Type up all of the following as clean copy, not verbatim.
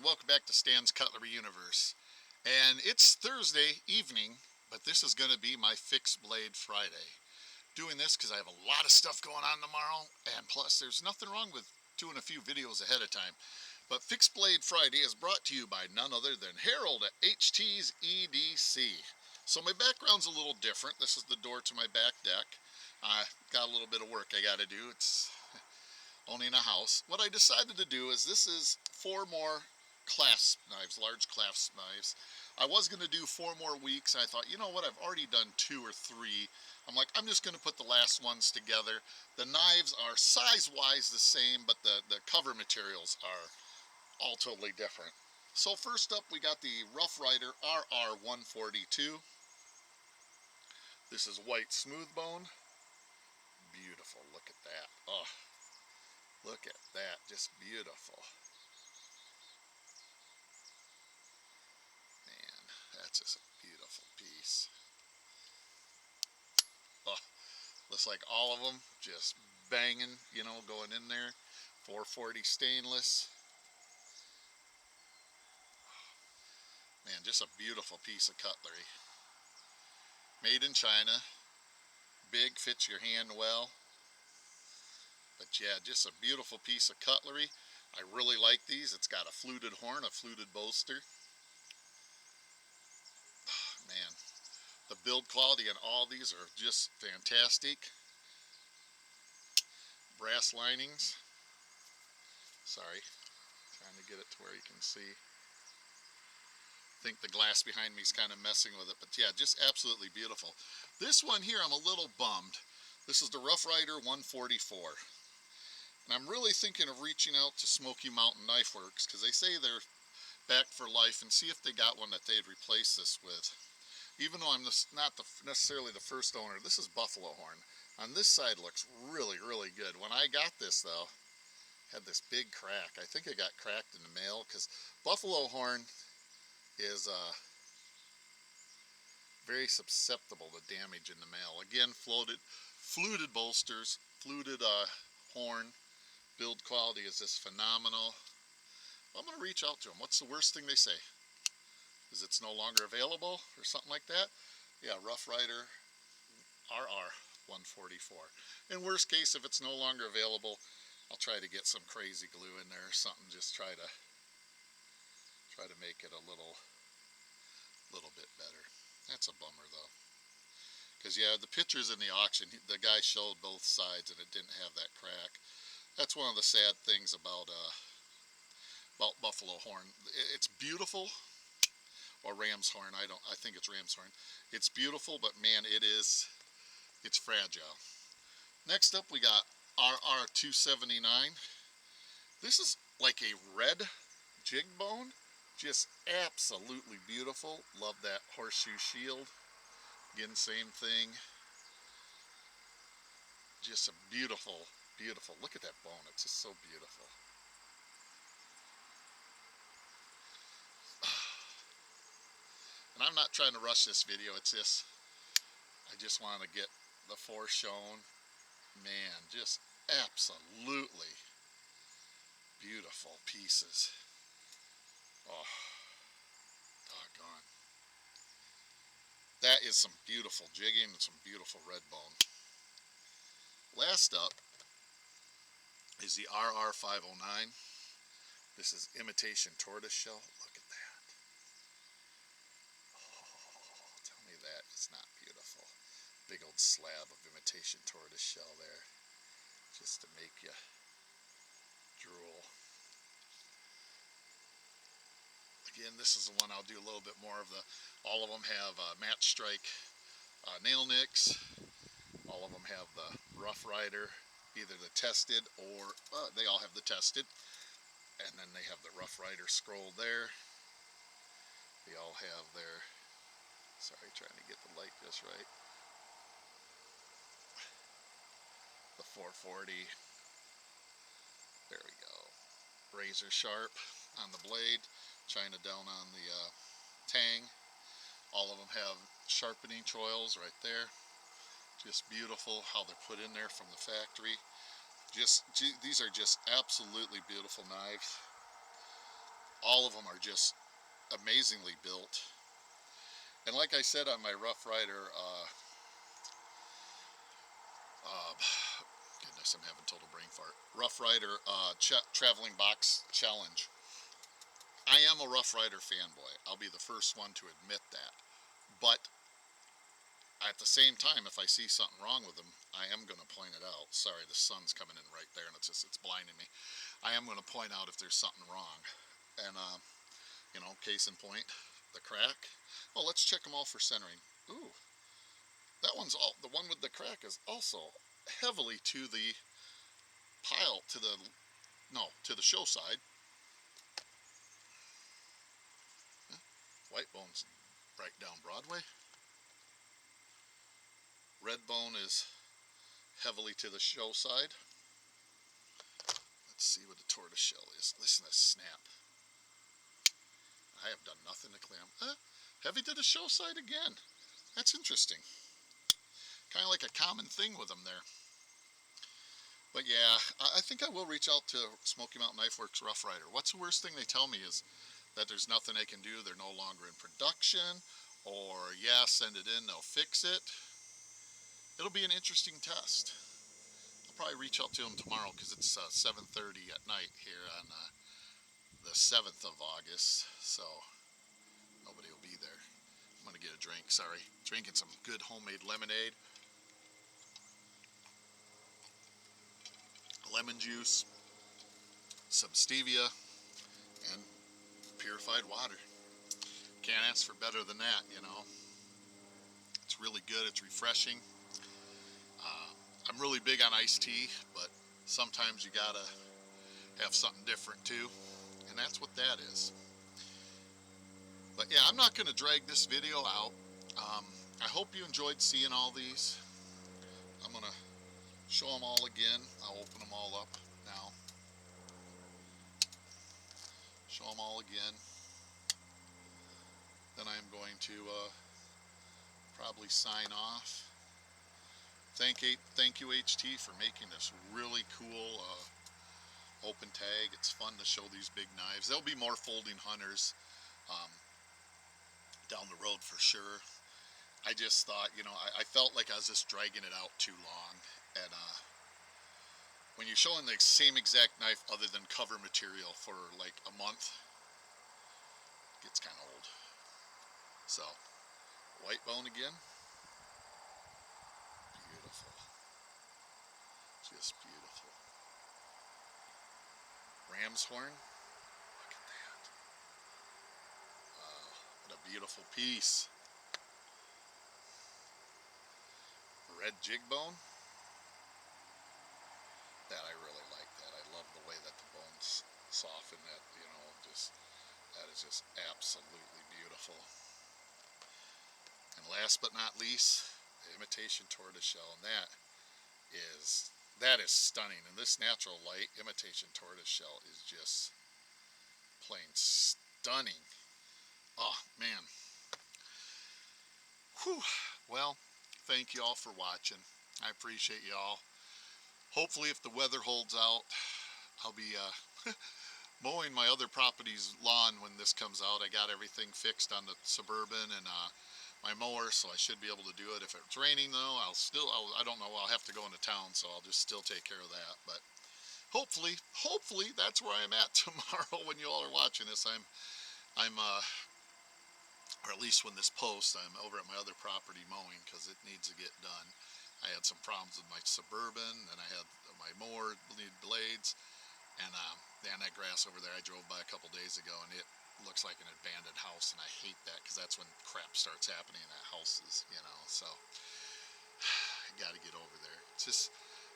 welcome back to Stan's Cutlery Universe. And it's Thursday evening, but this is going to be my Fixed Blade Friday. Doing this because I have a lot of stuff going on tomorrow, and plus there's nothing wrong with doing a few videos ahead of time. But Fixed Blade Friday is brought to you by none other than Harold at HT's EDC. So my background's a little different. This is the door to my back deck. I got a little bit of work I got to do. It's owning a house. What I decided to do is this is 4 more clasp knives, large clasp knives. I was going to do 4 more weeks, and I thought, you know what, I've already done 2 or 3. I'm like, I'm just going to put the last ones together. The knives are size-wise the same, but the cover materials are all totally different. So first up, we got the Rough Rider RR142. This is white smooth bone. Beautiful, look at that. Oh, look at that, just beautiful. Man, that's just a beautiful piece. Oh, looks like all of them just banging, you know, going in there. 440 stainless. Man, just a beautiful piece of cutlery. Made in China. Big, fits your hand well. But yeah, just a beautiful piece of cutlery. I really like these. It's got a fluted horn, a fluted bolster. Man, the build quality on all these are just fantastic. Brass linings. Sorry, trying to get it to where you can see. I think the glass behind me is kind of messing with it, but yeah, just absolutely beautiful. This one here, I'm a little bummed. This is the Rough Rider 144. And I'm really thinking of reaching out to Smoky Mountain Knife Works because they say they're back for life, and see if they got one that they'd replace this with. Even though I'm not necessarily the first owner, this is buffalo horn. On this side looks really, really good. When I got this though, had this big crack. I think it got cracked in the mail because buffalo horn is very susceptible to damage in the mail. Again, fluted bolsters, fluted horn. Build quality is just phenomenal. I'm going to reach out to them. What's the worst thing they say? Is it's no longer available or something like that? Yeah, Rough Rider RR144. In worst case, if it's no longer available, I'll try to get some crazy glue in there or something. Just try to make it a little bit better. That's a bummer though. Because yeah, the pictures in the auction, the guy showed both sides and it didn't have that crack. That's one of the sad things about buffalo horn. It's beautiful, or ram's horn. I think it's ram's horn. It's beautiful, but man, it's fragile. Next up, we got RR279. This is like a red jig bone. Just absolutely beautiful. Love that horseshoe shield. Again, same thing. Just a beautiful, beautiful. Look at that bone. It's just so beautiful. And I'm not trying to rush this video. It's just, I just want to get the 4 shown. Man, just absolutely beautiful pieces. Oh, doggone. That is some beautiful jigging and some beautiful red bone. Last up is the RR509. This is imitation tortoiseshell. Look at that. Oh, tell me that it's not beautiful. Big old slab of imitation tortoiseshell there, just to make you drool. Again, this is the one I'll do a little bit more of. All of them have match strike nail nicks. All of them have the Rough Rider, either the tested or they all have the tested. And then they have the Rough Rider scroll there. They all have their, sorry, trying to get the light just right. The 440. There we go. Razor sharp on the blade. China down on the tang. All of them have sharpening choils right there. Just beautiful how they're put in there from the factory. These are just absolutely beautiful knives. all of them are just amazingly built. And like I said on my Rough Rider, uh, goodness, I'm having total brain fart. Rough Rider traveling box challenge. I am a Rough Rider fanboy. I'll be the first one to admit that. But at the same time, if I see something wrong with them, I am going to point it out. Sorry, the sun's coming in right there, and it's blinding me. I am going to point out if there's something wrong. And you know, case in point, the crack. Oh, let's check them all for centering. Ooh, that one's all. The one with the crack is also heavily to the pile, to the show side. White bone's right down Broadway. Red bone is heavily to the show side. Let's see what the tortoiseshell is. Listen to this snap. I have done nothing to clean them. Heavy to the show side again. That's interesting. Kind of like a common thing with them there. But yeah, I think I will reach out to Smoky Mountain Knife Works Rough Rider. What's the worst thing they tell me is that there's nothing they can do. They're no longer in production. Or, yeah, send it in, they'll fix it. It'll be an interesting test. I'll probably reach out to them tomorrow because it's 7:30 at night here on the 7th of August. So nobody will be there. I'm going to get a drink, sorry. Drinking some good homemade lemonade. Lemon juice, some stevia, and purified water. Can't ask for better than that, you know. It's really good, it's refreshing. I'm really big on iced tea, but sometimes you gotta have something different too, and that's what that is. But yeah, I'm not gonna drag this video out. I hope you enjoyed seeing all these. I'm gonna show them all again. I'll open them all up now. Show them all again. Then I'm going to probably sign off. Thank you HT for making this really cool open tag. It's fun to show these big knives. There'll be more folding hunters down the road for sure. I just thought, you know, I felt like I was just dragging it out too long. And when you're showing the same exact knife other than cover material for like a month, it gets kind of old. So, white bone again. Beautiful. Just beautiful. Ram's horn. Look at that. Wow, what a beautiful piece. Red jig bone. That I really like that. I love the way that the bones soften that, you know, that is just absolutely beautiful. And last but not least, the imitation tortoiseshell, and that is stunning. And this natural light imitation tortoiseshell is just plain stunning. Oh man. Whew. Well, thank you all for watching. I appreciate you all. Hopefully if the weather holds out, I'll be mowing my other property's lawn when this comes out. I got everything fixed on the Suburban and my mower, so I should be able to do it. If it's raining though, I don't know, I'll have to go into town, so I'll just still take care of that. But hopefully that's where I'm at tomorrow when you all are watching this. I'm or at least when this posts, I'm over at my other property mowing because it needs to get done. I had some problems with my Suburban, and I had my mower need blades, and that grass over there I drove by a couple days ago, and it looks like an abandoned house, and I hate that because that's when crap starts happening in that houses, you know. So I got to get over there. It's just,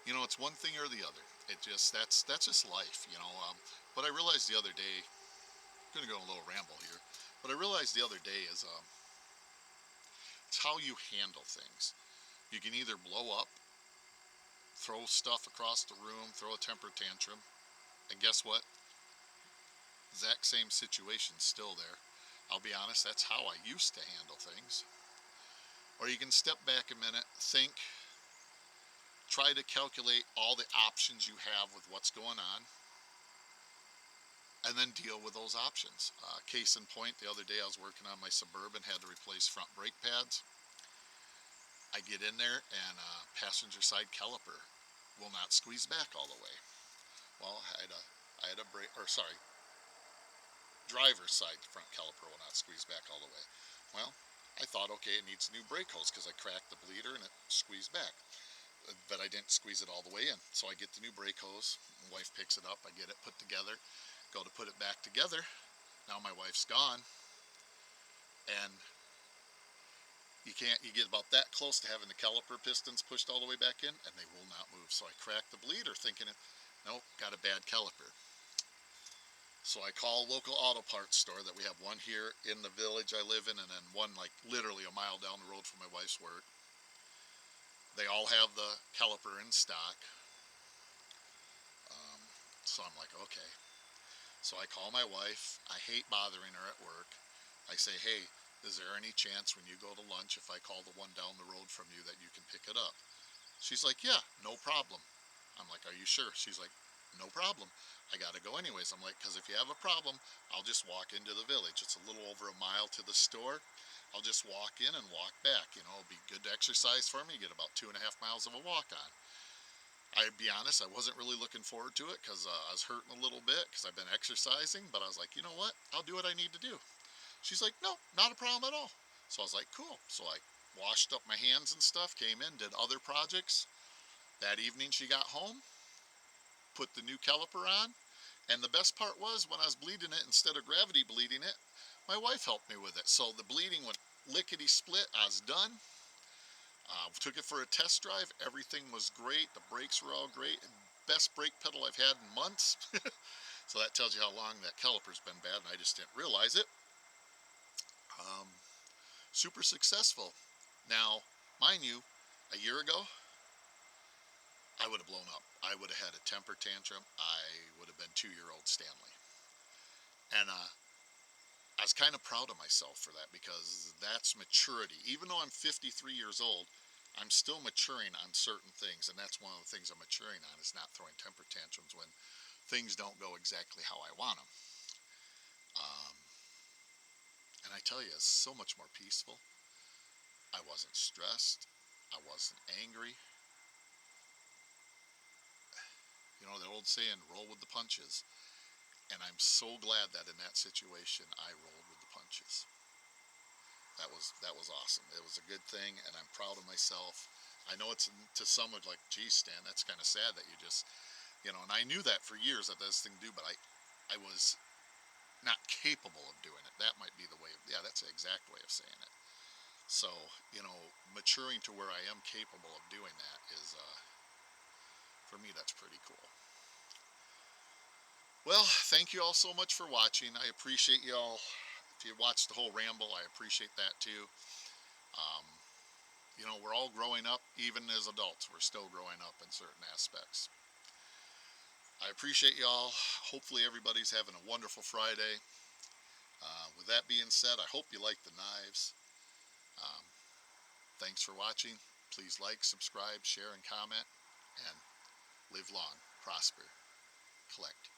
you know, it's one thing or the other. It just that's just life, you know. But I realized the other day, I'm gonna go on a little ramble here. But I realized the other day is it's how you handle things. You can either blow up, throw stuff across the room, throw a temper tantrum, and guess what? Exact same situation's still there. I'll be honest, that's how I used to handle things. Or you can step back a minute, think, try to calculate all the options you have with what's going on, and then deal with those options. Case in point, the other day I was working on my Suburban, had to replace front brake pads. I get in there and passenger side caliper will not squeeze back all the way. Well, I had a brake, or sorry, driver's side front caliper will not squeeze back all the way. Well, I thought, okay, it needs a new brake hose because I cracked the bleeder and it squeezed back. But I didn't squeeze it all the way in. So I get the new brake hose, my wife picks it up, I get it put together, go to put it back together. Now my wife's gone, and you get about that close to having the caliper pistons pushed all the way back in, and they will not move. So I cracked the bleeder thinking, nope, got a bad caliper. So I call a local auto parts store that we have one here in the village I live in, and then one like literally a mile down the road from my wife's work. They all have the caliper in stock. So I'm like, okay. So I call my wife. I hate bothering her at work. I say, hey, is there any chance when you go to lunch, if I call the one down the road from you, that you can pick it up? She's like, yeah, no problem. I'm like, are you sure? She's like, no problem. I gotta go anyways. I'm like, because if you have a problem, I'll just walk into the village. It's a little over a mile to the store. I'll just walk in and walk back. You know, it'll be good exercise for me. You get about 2.5 miles of a walk on. I'd be honest, I wasn't really looking forward to it because I was hurting a little bit because I've been exercising, but I was like, you know what? I'll do what I need to do. She's like, no, not a problem at all. So I was like, cool. So I washed up my hands and stuff, came in, did other projects. That evening she got home, put the new caliper on, and the best part was when I was bleeding it, instead of gravity bleeding it, my wife helped me with it. So the bleeding went lickety split. I was done. Took it for a test drive. Everything was great. The brakes were all great. Best brake pedal I've had in months. So that tells you how long that caliper's been bad, and I just didn't realize it. Super successful. Now, mind you, a year ago, I would have blown up. I would have had a temper tantrum. I would have been 2-year-old Stanley. And I was kind of proud of myself for that, because that's maturity. Even though I'm 53 years old, I'm still maturing on certain things, and that's one of the things I'm maturing on, is not throwing temper tantrums when things don't go exactly how I want them. And I tell you, it's so much more peaceful. I wasn't stressed. I wasn't angry. You know, the old saying, roll with the punches. And I'm so glad that in that situation, I rolled with the punches. That was awesome. It was a good thing, and I'm proud of myself. I know it's to some would like, geez, Stan, that's kind of sad that you just, you know, and I knew that for years that this thing do, but I was not capable of doing it. That might be the way of, yeah, that's the exact way of saying it. So, you know, maturing to where I am capable of doing that is, for me, that's pretty cool. Well, thank you all so much for watching. I appreciate you all. If you watched the whole ramble, I appreciate that too. Um, you know, we're all growing up, even as adults. We're still growing up in certain aspects. I appreciate you all. Hopefully everybody's having a wonderful Friday. With that being said, I hope you like the knives. Um, thanks for watching. Please like, subscribe, share, and comment. And live long, prosper, collect.